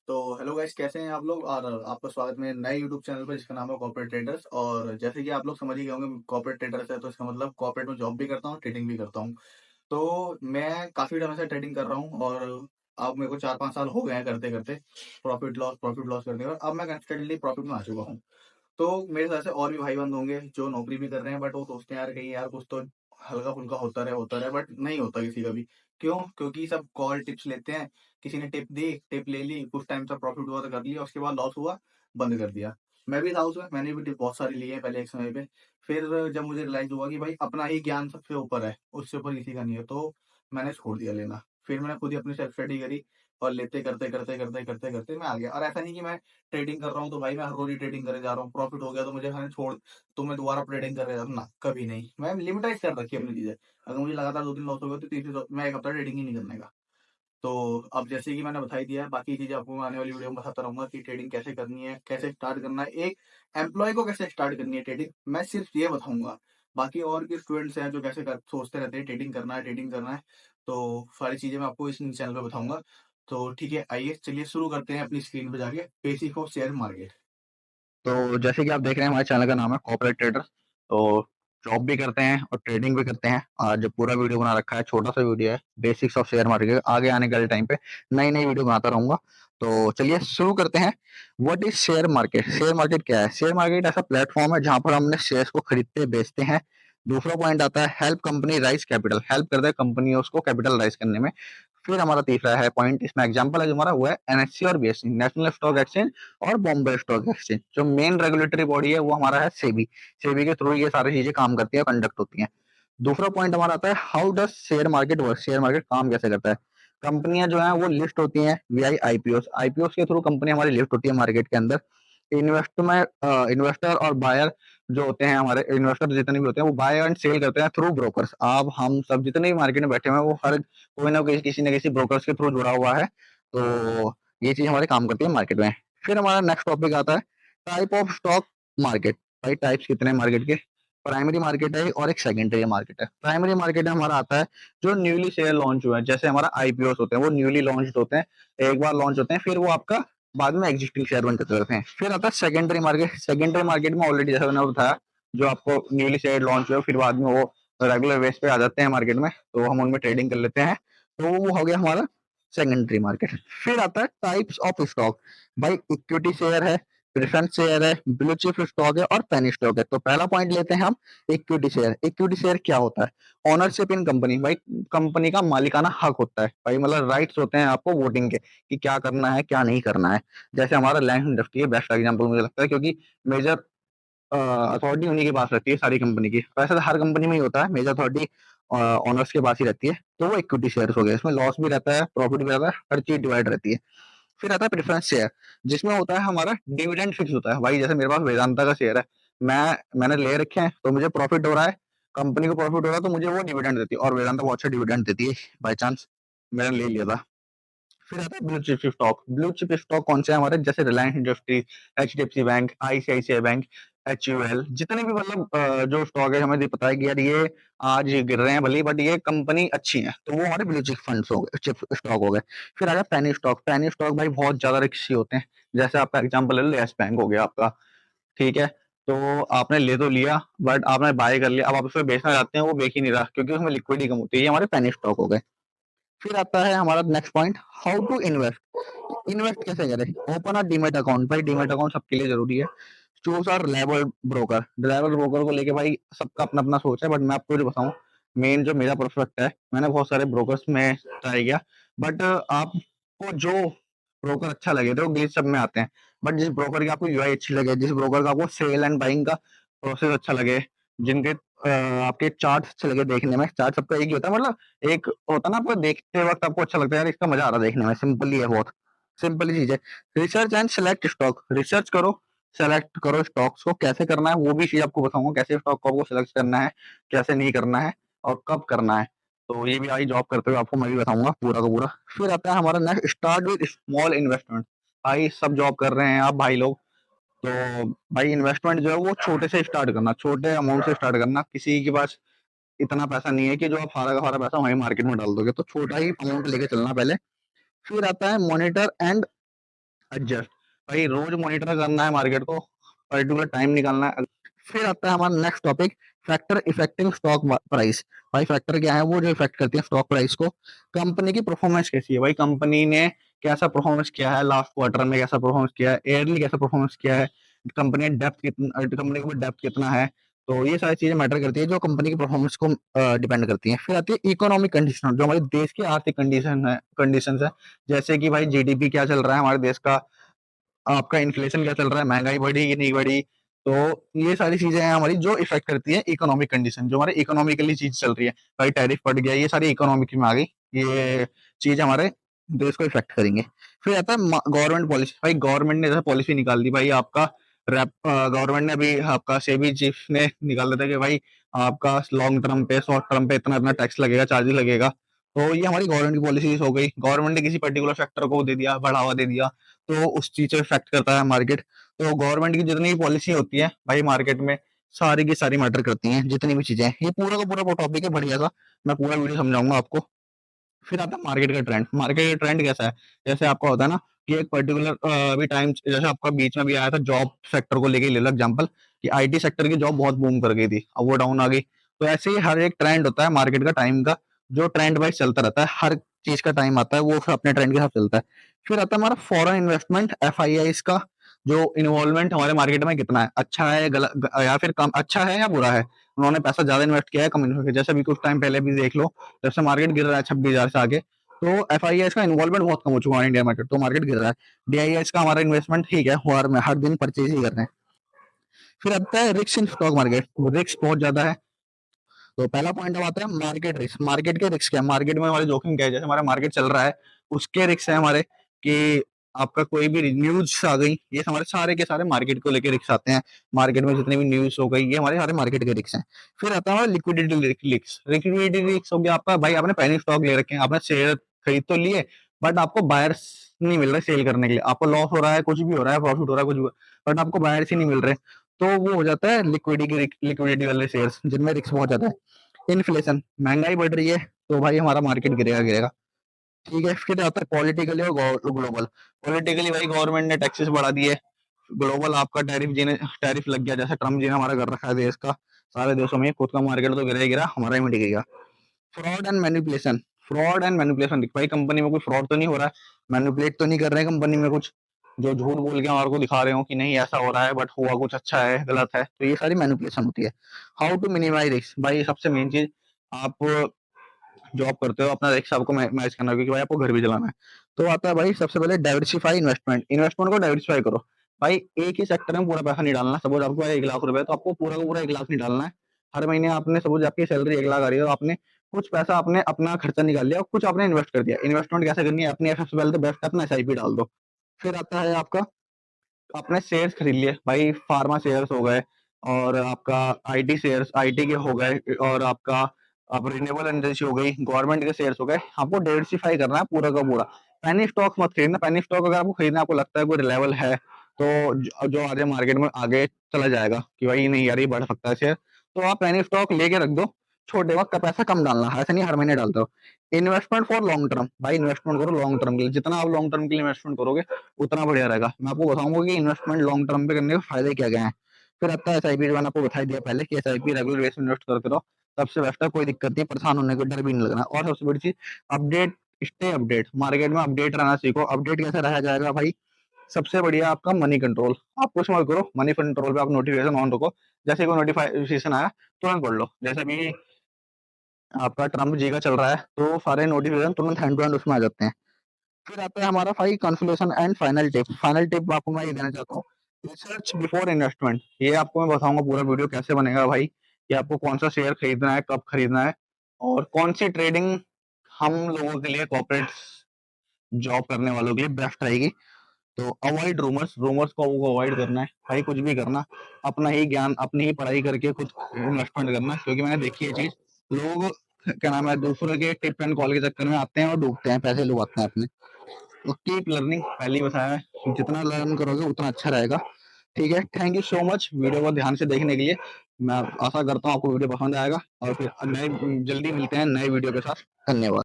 तो hello guys, कैसे हैं आप लोग। और आपका स्वागत मेरे नए यूट्यूब चैनल पर जिसका नाम है कॉर्पोरेट ट्रेडर्स। और जैसे कि आप लोग समझ ही गए होंगे, कॉर्पोरेट ट्रेडर्स है तो इसका मतलब कॉर्पोरेट में जॉब भी करता हूँ, ट्रेडिंग भी करता हूँ। तो मैं काफी टाइम से ट्रेडिंग कर रहा हूँ और अब मेरे को 4-5 साल हो गए हैं करते करते, प्रॉफिट लॉस करते हुए। अब मैं कंस्टेंटली प्रॉफिट में आ चुका हूँ। तो मेरे साथ से और भी भाई बंद होंगे जो नौकरी भी कर रहे हैं, बट वो सोचते हैं यार कहीं यार कुछ तो हल्का फुल्का होता रहे, बट नहीं होता किसी का भी। क्यों? क्योंकि सब कॉल टिप्स लेते हैं। किसी ने टिप दी, टिप ले ली, कुछ टाइम तक प्रॉफिट हुआ तो कर लिया, उसके बाद लॉस हुआ, बंद कर दिया। मैं भी था उसमें, मैंने भी टिप बहुत सारी ली है पहले एक समय पे। फिर जब मुझे रियलाइज हुआ कि भाई अपना ही ज्ञान सबसे ऊपर है, उससे ऊपर किसी का नहीं है, तो मैंने छोड़ दिया लेना। फिर मैंने खुद ही अपनी सेल्फ स्टडी करी और लेते करते मैं आ गया। और ऐसा नहीं कि मैं ट्रेडिंग कर रहा हूँ तो भाई मैं हर रोज ही ट्रेडिंग करे जा रहा हूँ, प्रॉफिट हो गया तो मुझे मैंने छोड़, तो मैं दोबारा ट्रेडिंग कर रहा ना, कभी नहीं। मैं लिमिटाइज कर रखी है अपनी चीजें। अगर मुझे लगातार 2 दिन लॉस हो गया तो तीसरे मैं एक हफ्ता ट्रेडिंग ही नहीं करने का। तो अब जैसे कि मैंने बता ही दिया है, बाकी चीजें आपको मैं आने वाली वीडियो में बताता रहूंगा कि ट्रेडिंग कैसे करनी है, कैसे स्टार्ट करना है, एक एम्प्लॉय को कैसे स्टार्ट करनी है ट्रेडिंग, मैं सिर्फ ये बताऊंगा। बाकी और भी स्टूडेंट्स हैं जो सोचते रहते हैं ट्रेडिंग करना है, तो सारी चीजें मैं आपको इस चैनल पे बताऊंगा। तो ठीक है, आइए चलिए शुरू करते हैं अपनी स्क्रीन पे जाके बेसिक ऑफ शेयर मार्केट। तो जैसे कि आप देख रहे हैं, हमारे चैनल का नाम है कॉर्पोरेट ट्रेडर। तो जॉब भी करते हैं और ट्रेडिंग भी करते हैं। आज पूरा वीडियो बना रखा है, छोटा सा वीडियो है बेसिक्स ऑफ शेयर मार्केट। आगे आने वाले टाइम पे नई नई वीडियो बनाता रहूंगा। तो चलिए शुरू करते हैं। What is share market? Share market क्या है? शेयर मार्केट ऐसा प्लेटफॉर्म है जहां पर हमने शेयर्स को खरीदते बेचते हैं। दूसरा पॉइंट आता है help company rise capital, help करता है कंपनी उसको कैपिटल राइज करने में। फिर हमारा तीसरा है पॉइंट, इसमें एग्जांपल है जो हमारा, वो है एनएससी और बीएससी, नेशनल स्टॉक एक्सचेंज और बॉम्बे स्टॉक एक्सचेंज। जो मेन रेगुलेटरी बॉडी है वो हमारा है सेबी। सेबी के थ्रू ये सारी चीजें काम करती है, कंडक्ट होती हैं। दूसरा पॉइंट हमारा आता है how does share market work? Share market काम कैसे करता है? कंपनियां जो है वो लिस्ट होती हैं वी आईपीओ, आईपीओ के थ्रू कंपनी हमारी लिस्ट होती है मार्केट के अंदर। इन्वेस्टर और बायर जो होते हैं, हमारे इन्वेस्टर जितने भी होते हैं वो बाय एंड सेल करते हैं थ्रू ब्रोकर्स। आप हम सब जितने भी मार्केट में बैठे हुए हैं वो हर कोई ना कोई किसी न किसी ब्रोकर्स के थ्रू जुड़ा हुआ है। तो ये चीज हमारे काम करती है मार्केट में। फिर हमारा नेक्स्ट टॉपिक आता है टाइप ऑफ स्टॉक मार्केट। भाई टाइप्स कितने हैं मार्केट के? प्राइमरी मार्केट है और एक सेकेंडरी मार्केट है। प्राइमरी मार्केट में हमारा आता है जो न्यूली शेयर लॉन्च हुए हैं, जैसे हमारा आईपीओ होते हैं वो न्यूली लॉन्च होते हैं, एक बार लॉन्च होते हैं, फिर वो आपका बाद में एग्जिस्टिंग शेयर बन जाते रहते हैं। फिर आता है सेकेंडरी मार्केट। सेकेंडरी मार्केट में ऑलरेडी जैसा मैंने बताया, जो आपको न्यूली शेयर लॉन्च हुए फिर बाद में वो रेगुलर बेस पे आ जाते हैं मार्केट में, तो हम उनमें ट्रेडिंग कर लेते हैं। तो वो हो गया हमारा सेकेंडरी मार्केट। फिर आता है टाइप्स ऑफ स्टॉक। भाई इक्विटी शेयर है, प्रेफरेंस शेयर है, ब्लू चिप स्टॉक है और पेनी स्टॉक है। तो पहला पॉइंट लेते हैं हम इक्विटी शेयर। इक्विटी शेयर क्या होता है? ओनरशिप इन कंपनी। भाई कंपनी का मालिकाना हक होता है, भाई मतलब राइट्स होते हैं आपको वोटिंग के कि क्या करना है क्या नहीं करना है। जैसे हमारा रिलायंस इंडस्ट्री है बेस्ट एग्जांपल मुझे लगता है, क्योंकि मेजर अथॉरिटी उन्हीं के पास रहती है सारी कंपनी की। वैसे तो हर कंपनी में ही होता है, मेजर अथॉरिटी ओनर्स के पास ही रहती है। तो वो इक्विटी शेयर्स हो गए, इसमें लॉस भी रहता है प्रॉफिट भी रहता है, हर चीज डिवाइड रहती है। फिर आता है प्रेफरेंस शेयर, जिसमें होता है हमारा डिविडेंड फिक्स होता है। भाई जैसे मेरे पास वेदांता का शेयर है, मैंने ले रखे हैं तो मुझे प्रॉफिट हो रहा है, कंपनी को प्रॉफिट हो रहा है तो मुझे वो डिविडेंड देती है, और वेदांता बहुत अच्छा डिविडेंड देती है, बाई चांस मैंने ले लिया था। फिर आता है blue chip stock. Blue chip stock कौन से हैं हमारे? जैसे Reliance industries, HDFC bank, ICICI bank, HUL, जितने भी मतलब जो स्टॉक है हमें ये पता है कि यार ये आज गिर रहे हैं भले ही, बट ये कंपनी अच्छी है, तो वो हमारे ब्लू चिप फंड्स हो गए, चिप स्टॉक हो गए। फिर आ गया पेनी स्टॉक। पेनी स्टॉक भाई बहुत ज्यादा रिस्की होते हैं। जैसे आपका एग्जांपल ले लो, यस बैंक हो गया आपका, ठीक है। तो आपने ले तो लिया, बट आपने बाय कर लिया, अब आप उसको बेचना चाहते हैं, वो बेच ही नहीं रहा क्योंकि उसमें लिक्विडिटी कम होती है। ये हमारे पेनी स्टॉक हो गए। फिर आता है हमारा next point, how to invest. Invest कैसे करें? Open a demat account. भाई डीमेट अकाउंट सबके लिए जरूरी है। Choose a reliable broker. Reliable broker को लेके भाई सबका अपना अपना सोच है, बट मैं आपको जो बताऊं, मेन जो मेरा परफेक्ट है, मैंने बहुत सारे ब्रोकर्स में ट्राई किया, बट आपको जो ब्रोकर अच्छा लगे, तो ग्लिच सब में आते हैं, बट जिस ब्रोकर की आपको यूआई अच्छी लगे, जिस ब्रोकर का आपको सेल एंड बाइंग का प्रोसेस अच्छा लगे, जिनके आपके चार्ट अच्छे लगे देखने में, चार्ट सबका एक ही होता है, मतलब एक होता है ना, आपको देखते वक्त आपको अच्छा लगता है यार, इसका मजा आ रहा है देखने में, सिंपल ही है, बहुत सिंपल ही चीज है। Research and select stock. Research करो, सेलेक्ट करो स्टॉक्स को, कैसे करना है वो भी चीज आपको बताऊंगा, कैसे स्टॉक को आपको सेलेक्ट करना है, कैसे नहीं करना है और कब करना है। तो ये भी आई जॉब करते हुए आपको मैं भी बताऊंगा पूरा का पूरा। फिर आता है हमारा next, start with small investment. भाई सब जॉब कर रहे हैं आप भाई लोग, तो भाई इन्वेस्टमेंट जो है वो छोटे से स्टार्ट करना, छोटे अमाउंट से स्टार्ट करना। किसी के पास इतना पैसा नहीं है कि जो आप सारा का सारा पैसा वहीं मार्केट में डाल दोगे, तो छोटा ही अमाउंट लेके चलना पहले। फिर आता है मॉनिटर एंड एडजस्ट। भाई रोज मॉनिटर करना है मार्केट को, पर्टिकुलर टाइम निकालना है। फिर आता है हमारा next topic, factor affecting stock price. भाई फैक्टर क्या है, वो जो इफेक्ट करती है स्टॉक प्राइस को। कंपनी की परफॉर्मेंस कैसी है, भाई कंपनी ने कैसा परफॉर्मेंस किया है, लास्ट क्वार्टर में कैसा परफॉर्मेंस किया है, ईयरली कैसा परफॉर्मेंस किया है, कंपनी डेप्थ कितना, कंपनी के डेप्थ कितना है। तो ये सारी चीजें मैटर करती है जो कंपनी की परफॉर्मेंस को डिपेंड करती है। फिर आती है इकोनॉमिक कंडीशन, जो हमारे देश की आर्थिक कंडीशन है। जैसे कि भाई जीडीपी क्या चल रहा है हमारे देश का, आपका इन्फ्लेशन क्या चल रहा है, महंगाई बढ़ी कि नहीं बढ़ी। तो ये सारी चीजें हैं हमारी जो इफेक्ट करती है इकोनॉमिक कंडीशन, जो हमारे इकोनॉमिकली चीज चल रही है। भाई टैरिफ बढ़ गया, ये सारी इकोनॉमिक में आ गई, ये चीज हमारे देश को इफेक्ट करेंगे। फिर आता है गवर्नमेंट पॉलिसी। भाई गवर्नमेंट ने जैसे पॉलिसी निकाल दी, भाई आपका गवर्नमेंट ने अभी आपका सेबी चीफ ने निकाल दिया था कि भाई आपका लॉन्ग टर्म पे, शॉर्ट टर्म पे इतना इतना टैक्स लगेगा, चार्जेस लगेगा। तो ये हमारी गवर्नमेंट की पॉलिसीज हो गई। गवर्नमेंट ने किसी पर्टिकुलर सेक्टर को दे दिया, बढ़ावा दे दिया, तो उस चीज से इफेक्ट करता है मार्केट। तो गवर्नमेंट की जितनी भी पॉलिसी होती है भाई मार्केट में, सारी की सारी मैटर करती हैं, जितनी भी चीजें हैं। ये पूरा का पूरा टॉपिक है बढ़िया सा, मैं पूरा वीडियो समझाऊंगा आपको। फिर आता है मार्केट का ट्रेंड। मार्केट का ट्रेंड कैसा है, जैसे आपका होता है ना कि एक पर्टिकुलर अभी टाइम, जैसे आपका बीच में भी आया था जॉब सेक्टर को लेके, ले लो एग्जाम्पल कि आईटी सेक्टर की जॉब बहुत बूम कर गई थी, अब वो डाउन आ गई। तो ऐसे ही हर एक ट्रेंड होता है मार्केट का टाइम का, जो ट्रेंड वाइज चलता रहता है। हर चीज का टाइम आता है, वो फिर अपने ट्रेंड के साथ चलता है। फिर आता है हमारा फॉरेन इन्वेस्टमेंट, एफ आई आई का जो इन्वॉल्वमेंट हमारे मार्केट में कितना है, अच्छा है गलत या फिर कम, अच्छा है या बुरा है, उन्होंने पैसा ज्यादा इन्वेस्ट किया है कम इन्वेस्ट किया। जैसे अभी कुछ टाइम पहले भी देख लो, जब से मार्केट गिर रहा है 26,000 से आगे, तो एफ आई एस का इन्वॉल्वमेंट बहुत कम हो चुका है इंडिया मार्केट, तो मार्केट गिर रहा है। डी आई एस का हमारा इन्वेस्टमेंट ठीक है, हर दिन परचेज ही कर रहे हैं। फिर आता है risk in stock market, risk बहुत ज्यादा है। तो पहला पॉइंट अब आता है मार्केट रिस्क। मार्केट के रिस्क क्या है, मार्केट में हमारे जोखिम क्या है, जैसे हमारा मार्केट चल रहा है उसके रिस्क है हमारे, कि आपका कोई भी न्यूज आ गई, ये हमारे सारे के सारे मार्केट को लेकर रिस्क आते हैं। मार्केट में जितनी भी न्यूज हो गई, ये हमारे सारे मार्केट के रिस्क हैं। फिर आता है हमारा लिक्विडिटी रिस्क। लिक्विडिटी रिस्क हो गया आपका, भाई आपने पहले स्टॉक ले रखे हैं, आपने शेयर खरीद तो लिए, बट आपको बायर्स नहीं मिल रहे सेल करने के लिए, आपको लॉस हो रहा है, कुछ भी हो रहा है, प्रॉफिट हो रहा है, कुछ भी, बट आपको बायर्स ही नहीं मिल रहे। तो वो हो जाता है लिक्विडिटी वाले शेयर्स, जिनमें रिस्क बहुत ज्यादा है। इन्फ्लेशन, महंगाई बढ़ रही है, तो भाई हमारा मार्केट गिरेगा गिरेगा। ठीक है, फिर आता है पॉलिटिकली और ग्लोबल। पॉलिटिकली भाई गवर्नमेंट ने टैक्सेस बढ़ा दिए। ग्लोबल आपका टैरिफ लग गया, जैसे ट्रम्प जी ने हमारा कर रखा है देश का, सारे देशों में खुद का मार्केट तो गिरा ही गिरा, हमारा ही मिट गया। Fraud and manipulation. Fraud and manipulation, भाई कंपनी में कोई फ्रॉड तो नहीं हो रहा है, मैनिपुलेट तो नहीं कर रहे हैं कंपनी में कुछ, जो झूठ बोल के हमारे को दिखा रहे हो कि नहीं ऐसा हो रहा है बट हुआ कुछ अच्छा है, गलत है, तो ये सारी मैनिपुलेशन होती है। हाउ टू मिनिमाइज रिस्क, भाई सबसे मेन चीज, आप जॉब करते हो, अपना रिस्क आपको मैनेज करना है, क्योंकि भाई आपको घर भी चलाना है। तो आता है भाई सबसे पहले डाइवर्सिफाई इन्वेस्टमेंट। इन्वेस्टमेंट को डाइवर्सिफाई करो। भाई एक ही सेक्टर में पूरा पैसा नहीं डालना। सपोज आपको 1 लाख रुपए, तो आपको पूरा का पूरा 1 लाख नहीं डालना है। हर महीने आपने, सपोज आपकी सैलरी 1 लाख आ रही है, तो आपने कुछ पैसा आपने अपना खर्चा निकाल लिया और कुछ आपने इन्वेस्ट कर दिया। इन्वेस्टमेंट कैसे करनी है, अपनी सबसे पहले तो बेस्ट अपना एसआईपी डाल दो। फिर आता है आपका, आपने शेयर्स खरीद लिए, भाई फार्मा शेयर्स हो गए, और आपका आईटी शेयर्स, आईटी के हो गए, और आपका आप रिन्यूएबल एनर्जी हो गई, गवर्नमेंट के शेयर्स हो गए। आपको डाइवर्सिफाई करना है पूरा का पूरा। पैनी स्टॉक मत खरीदना। पैनी स्टॉक अगर आपको खरीदना, आपको लगता है कोई रिलायबल है, तो जो आज मार्केट में आगे चला जाएगा कि भाई नहीं यार ये बढ़ सकता है शेयर, तो आप पैनी स्टॉक लेके रख दो। छोटे वक्त का पैसा कम डालना, ऐसा नहीं हर महीने डालते हो। इन्वेस्टमेंट फॉर लॉन्ग टर्म, भाई इन्वेस्टमेंट करो लॉन्ग टर्म के लिए। जितना आप लॉन्ग टर्म के लिए इन्वेस्टमेंट करोगे, उतना बढ़िया रहेगा। मैं आपको बताऊंगा कि इन्वेस्टमेंट लॉन्ग टर्म पे करने के फायदे क्या क्या हैं। फिर आता है एसआईपी, मैंने आपको बता दिया पहले कि एसआईपी रेगुलर बेस में इन्वेस्ट करते रहो, सबसे बेस्ट है, कोई दिक्कत नहीं, परेशान होने का डर भी नहीं लगना। और सबसे बड़ी चीज, अपडेट, स्टे अपडेट, मार्केट में अपडेट रहना सीखो। अपडेट कैसे रहा जाएगा भाई, सबसे बढ़िया आपका मनी कंट्रोल। आप कुछ मत करो, मनी कंट्रोल पे आप नोटिफिकेशन ऑन रखो, जैसे कोई नोटिफिकेशन आया तुरंत पढ़ लो। जैसे भी आपका ट्रम्प जी का चल रहा है, तो सारे नोटिफिकेशन तुरंत हैंड टू हैंड उसमें आ जाते हैं। फिर आता है हमारा भाई conclusion and final tip. Final tip आपको मैं ये देना चाहता हूँ, रिसर्च बिफोर इन्वेस्टमेंट। ये आपको मैं बताऊंगा पूरा वीडियो कैसे बनेगा भाई, कि आपको कौन सा शेयर खरीदना है, कब खरीदना है, और कौन सी ट्रेडिंग हम लोगों के लिए, कॉर्पोरेट जॉब करने वालों के लिए बेस्ट रहेगी। तो अवॉइड रूमर्स, रूमर्स को अवॉइड करना है भाई, कुछ भी करना अपना ही ज्ञान, अपनी ही पढ़ाई करके खुद इन्वेस्टमेंट करना। क्योंकि मैंने देखी है चीज, लोग क्या नाम है, दूसरों के टिप एंड कॉल के चक्कर में आते हैं और डूबते हैं, पैसे डुबाते हैं अपने। तो कीप लर्निंग, पहले ही बताया है, जितना लर्न करोगे उतना अच्छा रहेगा। ठीक है, thank you so much video को ध्यान से देखने के लिए। मैं आशा करता हूँ आपको वीडियो पसंद आएगा, और फिर नए, जल्दी मिलते हैं नए वीडियो के साथ। धन्यवाद।